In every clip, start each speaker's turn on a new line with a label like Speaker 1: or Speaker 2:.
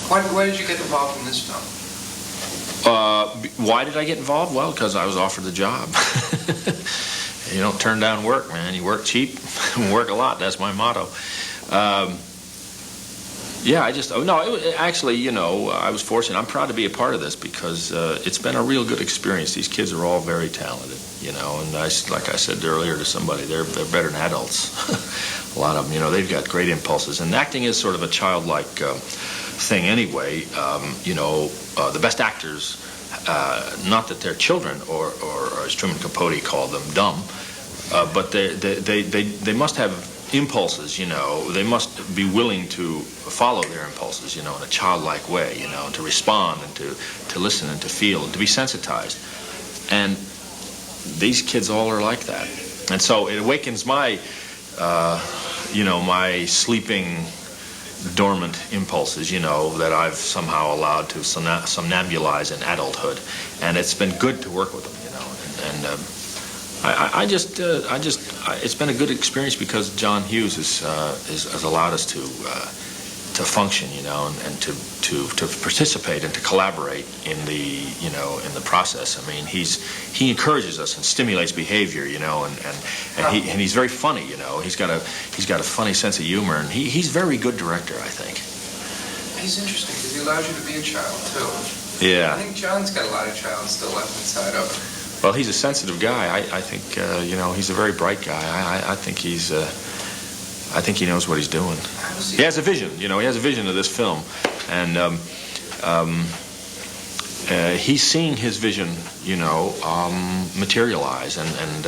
Speaker 1: Why did you get involved in this film?
Speaker 2: Why did I get involved? Well, because I was offered the job. You don't turn down work, man. You work cheap, work a lot. That's my motto. Yeah, actually, you know, I was fortunate. I'm proud to be a part of this because it's been a real good experience. These kids are all very talented, you know, and like I said earlier to somebody, they're better than adults. A lot of them, you know, they've got great impulses. And acting is sort of a childlike thing anyway. You know, the best actors, not that they're children or as Truman Capote called them, dumb, but they must have impulses, you know. They must be willing to follow their impulses, you know, in a childlike way, you know, and to respond and to listen and to feel and to be sensitized. And these kids all are like that. And so it awakens my, you know, my sleeping, dormant impulses, you know, that I've somehow allowed to somnambulize in adulthood. And it's been good to work with them, you know. And it's been a good experience because John Hughes has allowed us to function, you know, and to participate and to collaborate in the, you know, in the process. I mean, he encourages us and stimulates behavior, you know, and he's very funny, you know. He's got a funny sense of humor, and he's a very good director, I think.
Speaker 1: He's interesting because he allows you to be a child too.
Speaker 2: Yeah.
Speaker 1: I think John's got a lot of child still left inside of him.
Speaker 2: Well, he's a sensitive guy. I think, you know, he's a very bright guy. I think he knows what he's doing. He has a vision, you know. He has a vision of this film, and he's seeing his vision, you know, materialize, and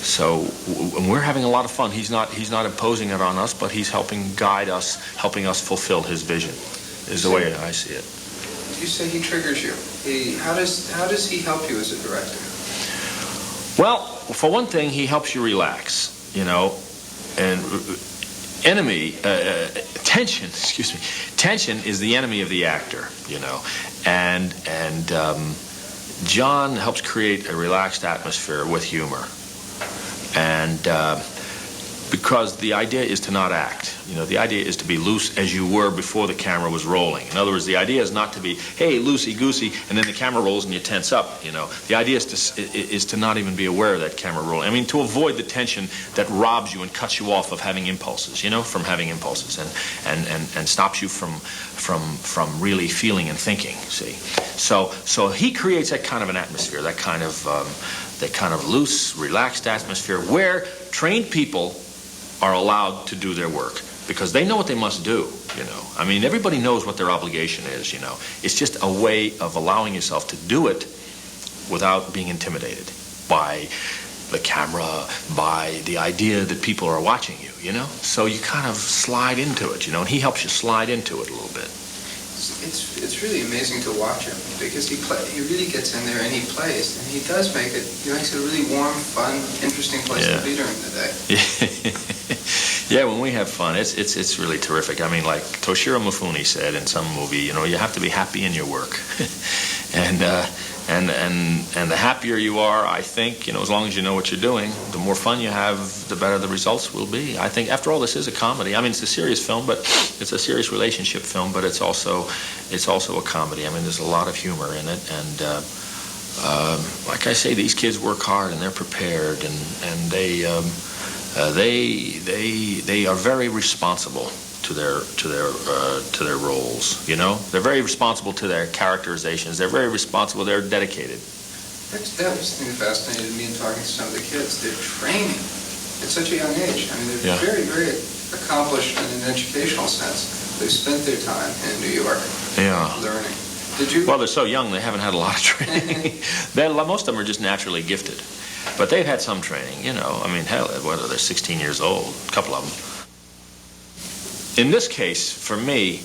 Speaker 2: so when we're having a lot of fun. He's not imposing it on us, but he's helping guide us, helping us fulfill his vision. Is the way I see it.
Speaker 1: You say he triggers you. How does he help you as a director?
Speaker 2: Well, for one thing, he helps you relax, you know, and tension. Excuse me, tension is the enemy of the actor, you know, and John helps create a relaxed atmosphere with humor, and because the idea is to not act. You know, the idea is to be loose as you were before the camera was rolling. In other words, the idea is not to be, hey, loosey-goosey, and then the camera rolls and you tense up, you know. The idea is to not even be aware of that camera rolling. I mean, to avoid the tension that robs you and cuts you off of having impulses, you know, from having impulses, and stops you from really feeling and thinking, see. So he creates that kind of an atmosphere, that kind of loose, relaxed atmosphere where trained people are allowed to do their work because they know what they must do, you know. I mean, everybody knows what their obligation is, you know. It's just a way of allowing yourself to do it without being intimidated by the camera, by the idea that people are watching you, you know. So you kind of slide into it, you know, and he helps you slide into it a little bit.
Speaker 1: It's really amazing to watch him because he really gets in there and he plays, and he does make it. He makes it a really warm, fun, interesting place to be during the day.
Speaker 2: Yeah, when we have fun, it's really terrific. I mean, like Toshiro Mifune said in some movie, you know, you have to be happy in your work, and the happier you are, I think, you know, as long as you know what you're doing, the more fun you have, the better the results will be. I think, after all, this is a comedy. I mean, it's a serious film, but it's a serious relationship film, but it's also a comedy. I mean, there's a lot of humor in it, and like I say, these kids work hard and they're prepared, and they are very responsible to their roles, you know. They're very responsible to their characterizations. They're very responsible. They're dedicated.
Speaker 1: That was the thing that fascinated me in talking to some of the kids. They're training at such a young age. I mean, they're very, very accomplished in an educational sense. They've spent their time in New York learning. Did you? Well,
Speaker 2: they're so young. They haven't had a lot of training. Most of them are just naturally gifted, but they've had some training. You know, I mean, hell, whether they're 16 years old, a couple of them. In this case, for me,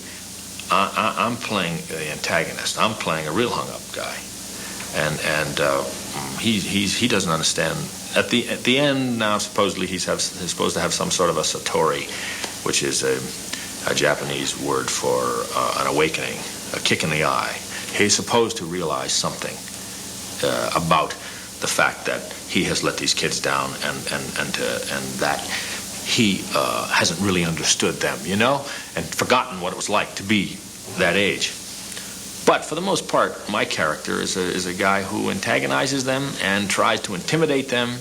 Speaker 2: I'm playing the antagonist. I'm playing a real hung-up guy, and he doesn't understand. At the end now, supposedly he's supposed to have some sort of a satori, which is a Japanese word for an awakening, a kick in the eye. He's supposed to realize something about the fact that he has let these kids down, and that he hasn't really understood them, you know, and forgotten what it was like to be that age. But for the most part, my character is a guy who antagonizes them and tries to intimidate them,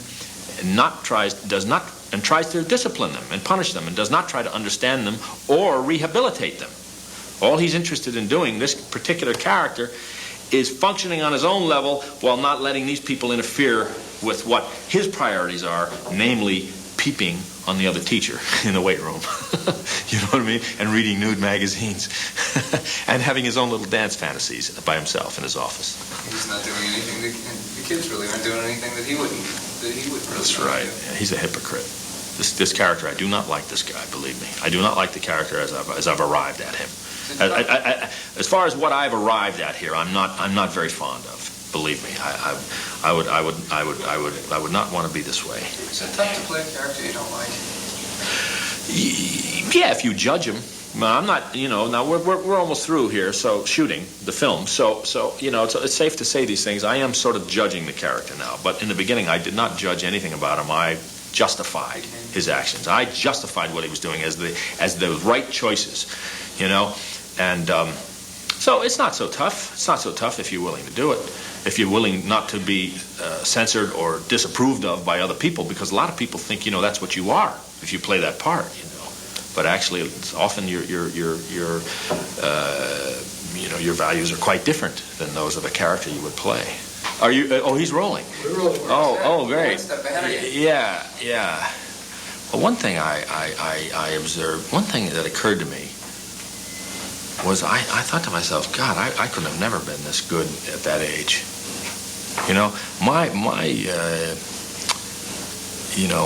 Speaker 2: and tries to discipline them and punish them, and does not try to understand them or rehabilitate them. All he's interested in doing, this particular character, is functioning on his own level while not letting these people interfere with what his priorities are, namely peeping on the other teacher in the weight room. You know what I mean? And reading nude magazines. And having his own little dance fantasies by himself in his office.
Speaker 1: He's not doing anything, the kids really aren't doing anything that he wouldn't really.
Speaker 2: That's right. Yeah, he's a hypocrite. This character, I do not like this guy, believe me. I do not like the character as I've arrived at him. As far as what I've arrived at here, I'm not very fond of. Believe me, I would not want to be this way.
Speaker 1: Is it tough to play a character you don't like?
Speaker 2: Yeah, if you judge him. I'm not, now we're almost through here, so shooting the film. So it's safe to say these things. I am sort of judging the character now, but in the beginning I did not judge anything about him. I justified his actions. I justified what he was doing as the right choices, and so it's not so tough. It's not so tough if you're willing to do it. If you're willing not to be censored or disapproved of by other people, because a lot of people think that's what you are if you play that part, But actually, it's often your values are quite different than those of a character you would play. Are you? Oh, he's rolling.
Speaker 1: We're rolling.
Speaker 2: Oh, great.
Speaker 1: Yeah.
Speaker 2: Yeah. Well, one thing I observed, one thing that occurred to me was I thought to myself, God, I could have never been this good at that age.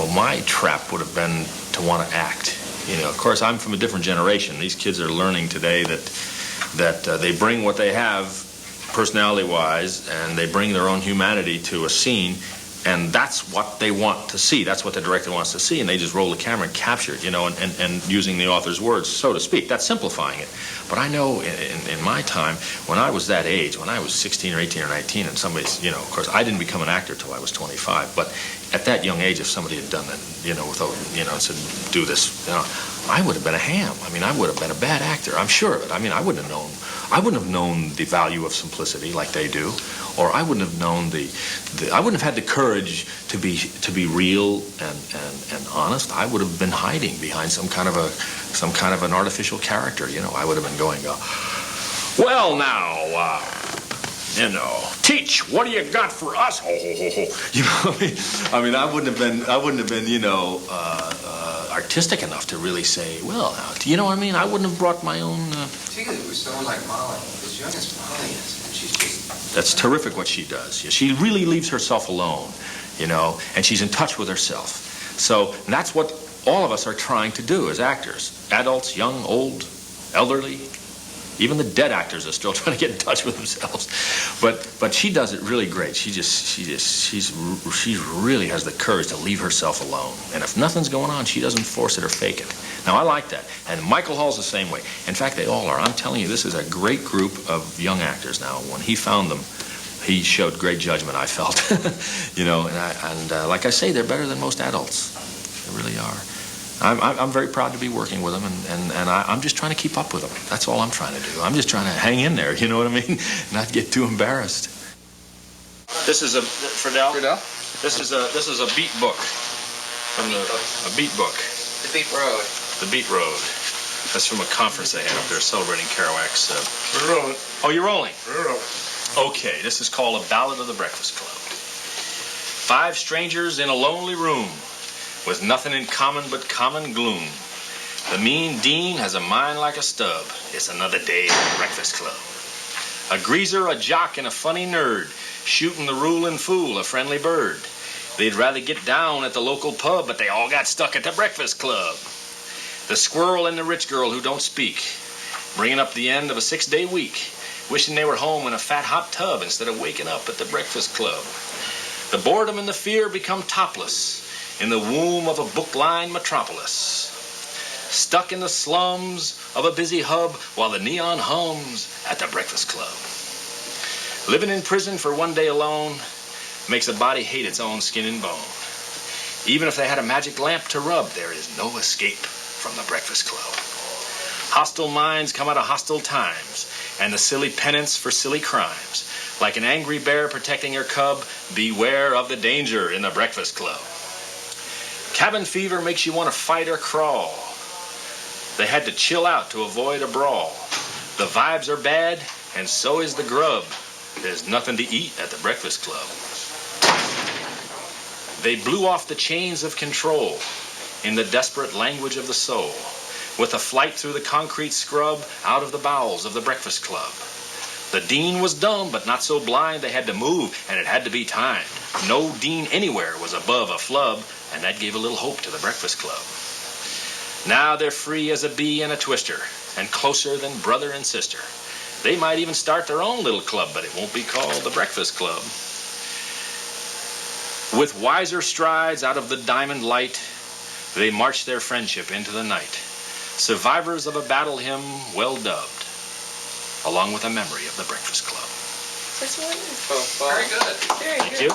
Speaker 2: My trap would have been to want to act. Of course, I'm from a different generation. These kids are learning today that they bring what they have, personality-wise, and they bring their own humanity to a scene, and that's what they want to see. That's what the director wants to see, and they just roll the camera and capture it, and using the author's words, so to speak. That's simplifying it. But I know in my time, when I was that age, when I was 16 or 18 or 19, and somebody's, of course, I didn't become an actor till I was 25, but at that young age, if somebody had done that, said, do this, I would have been a ham. I would have been a bad actor. I'm sure of it. I wouldn't have known the value of simplicity like they do, or I wouldn't have known I wouldn't have had the courage to be real and honest. I would have been hiding behind some kind of an artificial character. I would have been going, well, now, teach. What do you got for us? Ho, ho, ho, ho. I wouldn't have been, artistic enough to really say, well, now, I wouldn't have brought my own.
Speaker 1: Particularly with someone like Molly, as young as Molly is, and she's just.
Speaker 2: That's terrific what she does. She really leaves herself alone, and she's in touch with herself. So that's what all of us are trying to do as actors. Adults, young, old, elderly. Even the dead actors are still trying to get in touch with themselves. But she does it really great. She really has the courage to leave herself alone. And if nothing's going on, she doesn't force it or fake it. Now, I like that. And Michael Hall's the same way. In fact, they all are. I'm telling you, this is a great group of young actors now. When he found them, he showed great judgment, I felt. And like I say, they're better than most adults. They really are. I'm very proud to be working with them, and I'm just trying to keep up with them. That's all I'm trying to do. I'm just trying to hang in there, you know what I mean? Not get too embarrassed. This is a Friedel. This is a beat book a beat book.
Speaker 1: The Beat Road.
Speaker 2: The Beat Road. That's from a conference they had up there celebrating Kerouac's.
Speaker 3: We're rolling.
Speaker 2: Oh, you're rolling.
Speaker 3: We're rolling.
Speaker 2: Okay, this is called A Ballad of the Breakfast Club. 5 strangers in a lonely room, with nothing in common but common gloom. The mean dean has a mind like a stub. It's another day at the Breakfast Club. A greaser, a jock, and a funny nerd, shooting the ruling fool, a friendly bird. They'd rather get down at the local pub, but they all got stuck at the Breakfast Club. The squirrel and the rich girl who don't speak, bringing up the end of a 6-day week, wishing they were home in a fat hot tub instead of waking up at the Breakfast Club. The boredom and the fear become topless in the womb of a book-lined metropolis, stuck in the slums of a busy hub while the neon hums at the Breakfast Club. Living in prison for one day alone makes a body hate its own skin and bone. Even if they had a magic lamp to rub, there is no escape from the Breakfast Club. Hostile minds come out of hostile times, and the silly penance for silly crimes. Like an angry bear protecting her cub, beware of the danger in the Breakfast Club. Cabin fever makes you want to fight or crawl. They had to chill out to avoid a brawl. The vibes are bad, and so is the grub. There's nothing to eat at the Breakfast Club. They blew off the chains of control in the desperate language of the soul, with a flight through the concrete scrub out of the bowels of the Breakfast Club. The dean was dumb, but not so blind they had to move, and it had to be timed. No dean anywhere was above a flub, and that gave a little hope to the Breakfast Club. Now they're free as a bee and a twister, and closer than brother and sister. They might even start their own little club, but it won't be called the Breakfast Club. With wiser strides out of the diamond light, they march their friendship into the night. Survivors of a battle hymn well dubbed, along with a memory of the Breakfast Club.
Speaker 4: That's wonderful.
Speaker 1: Very good.
Speaker 4: Very
Speaker 2: Thank
Speaker 4: good.
Speaker 2: you.